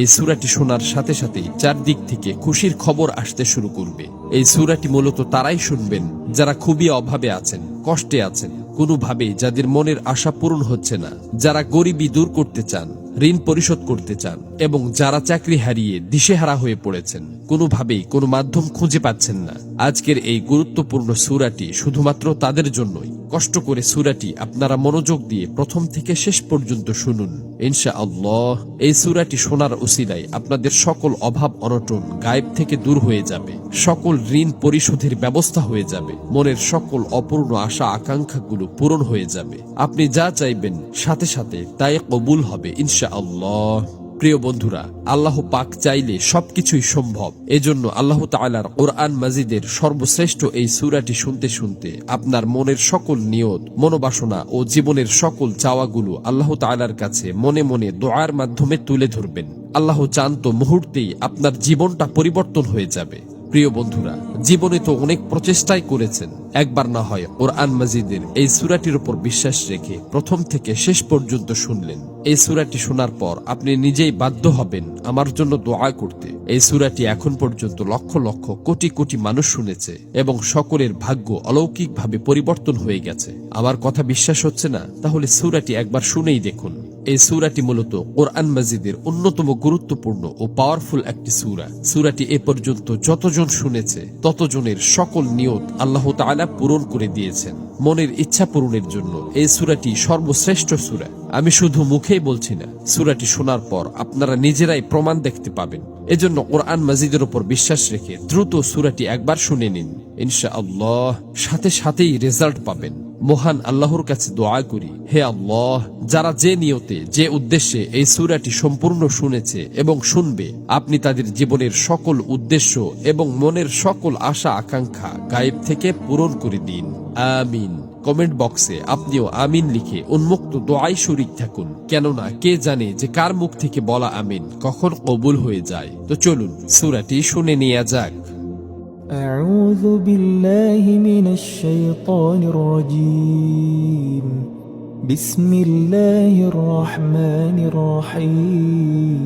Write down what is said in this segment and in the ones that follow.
এই সূরাটি শোনার সাথে সাথেই চারদিক থেকে খুশির খবর আসতে শুরু করবে। এই সূরাটি মূলত তারাই শুনবেন যারা খুবই অভাবে আছেন, কষ্টে আছেন, কোনোভাবেই যাদের মনের আশা পূরণ হচ্ছে না, যারা গরিবি দূর করতে চান, ঋণ পরিশোধ করতে চান, এবং যারা চাকরি হারিয়ে দিশেহারা হয়ে পড়েছেন, কোনোভাবেই কোনো মাধ্যম খুঁজে পাচ্ছেন না। আজকের এই গুরুত্বপূর্ণ সূরাটি শুধুমাত্র তাদের জন্যই। কষ্ট করে সূরাটি আপনারা মনোযোগ দিয়ে প্রথম থেকে শেষ পর্যন্ত শুনুন। ইনশাআল্লাহ এই সূরাটি শোনার উসিলায় আপনাদের সকল অভাব অনটন গায়েব থেকে দূর হয়ে যাবে, সকল ঋণ পরিশোধের ব্যবস্থা হয়ে যাবে, মনের সকল অপূর্ণ আশা আকাঙ্ক্ষাগুলো পূরণ হয়ে যাবে। আপনি যা চাইবেন সাথে সাথে তাই কবুল হবে ইনশাআল্লাহ। প্রিয় বন্ধুরা, আল্লাহ পাক চাইলে সবকিছুই সম্ভব। এজন্য আল্লাহ তাআলার কোরআন মাজিদের সর্বশ্রেষ্ঠ এই সূরাটি শুনতে শুনতে আপনার মনের সকল নিয়ত, মনোবাসনা ও জীবনের সকল চাওয়াগুলো আল্লাহ তাআলার কাছে মনে মনে দোয়ার মাধ্যমে তুলে ধরবেন। আল্লাহ চান তো মুহূর্তেই আপনার জীবনটা পরিবর্তন হয়ে যাবে। প্রিয় বন্ধুরা, জীবনে তো অনেক প্রচেষ্টাই করেছেন, একবার না হয় কোরআন মাজিদের এই সূরাটির উপর বিশ্বাস রেখে প্রথম থেকে শেষ পর্যন্ত শুনলেন। এই সূরাটি শোনার পর আপনি নিজেই বাধ্য হবেন আমার জন্য দোয়া করতে। এই সূরাটি এখন পর্যন্ত লক্ষ লক্ষ কোটি কোটি মানুষ শুনেছে এবং সকলের ভাগ্য অলৌকিকভাবে পরিবর্তন হয়ে গেছে। আমার কথা বিশ্বাস হচ্ছে না? তাহলে সূরাটি একবার শুনেই দেখুন। এই সূরাটি মূলত কোরআন মাজিদের অন্যতম গুরুত্বপূর্ণ ও পাওয়ারফুল একটি সূরা। সূরাটি এ পর্যন্ত যতজন শুনেছে ততজনের সকল নিয়ত আল্লাহ তাআলা পূরণ করে দিয়েছেন। মনের ইচ্ছা পূরণের জন্য এই সূরাটি সর্বশ্রেষ্ঠ সূরা। আমি শুধু মুখেই বলছি না, সূরাটি শোনার পর আপনারা নিজেরাই প্রমাণ দেখতে পাবেন। এজন্য কোরআন মাজিদের উপর বিশ্বাস রেখে দ্রুত সূরাটি একবার শুনে নিন। ইনশাআল্লাহ সাথে সাথেই রেজাল্ট পাবেন। মহান আল্লাহর কাছে দোয়া করি, হে আল্লাহ, যারা যে নিয়তে যে উদ্দেশ্যে এই সূরাটি সম্পূর্ণ শুনেছে এবং শুনবে, আপনি তাদের জীবনের সকল উদ্দেশ্য এবং মনের সকল আশা আকাঙ্ক্ষা গায়েব থেকে পূরণ করে দিন। আমিন। কমেন্ট বক্সে আপনিও আমিন লিখে উন্মুক্ত দোয়ায় শরীক থাকুন, কেননা কে জানে যে কার মুখ থেকে বলা আমিন কখন কবুল হয়ে যায়। তো চলুন সূরাটি শুনে নেওয়া যাক। أعوذ بالله من الشيطان الرجيم. بسم الله الرحمن الرحيم.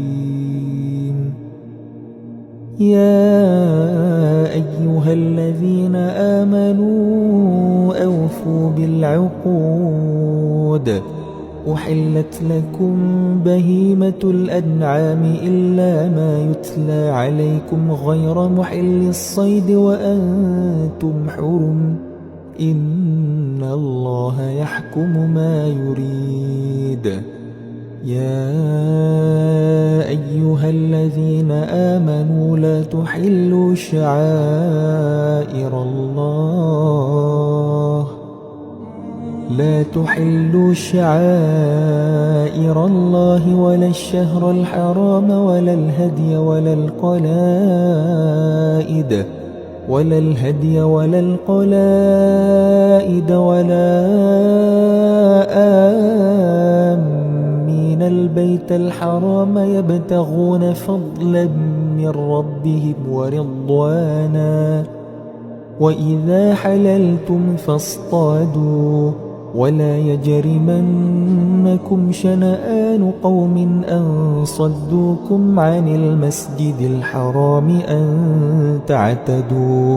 يا أيها الذين آمنوا أوفوا بالعقود. أحلت لكم بهيمة الأنعام إلا ما يتلى عليكم غير محل الصيد وأنتم حرم. إن الله يحكم ما يريد. يا أيها الذين آمنوا لا تحلوا شعائر الله ولا الشهر الحرام ولا الهدي ولا القلائد ولا آمين البيت الحرام يبتغون فضلا من ربهم ورضوانا. وإذا حللتم فاصطادوا ولا يجرمنكم شنآن قوم أن صدوكم عن المسجد الحرام أن تعتدوا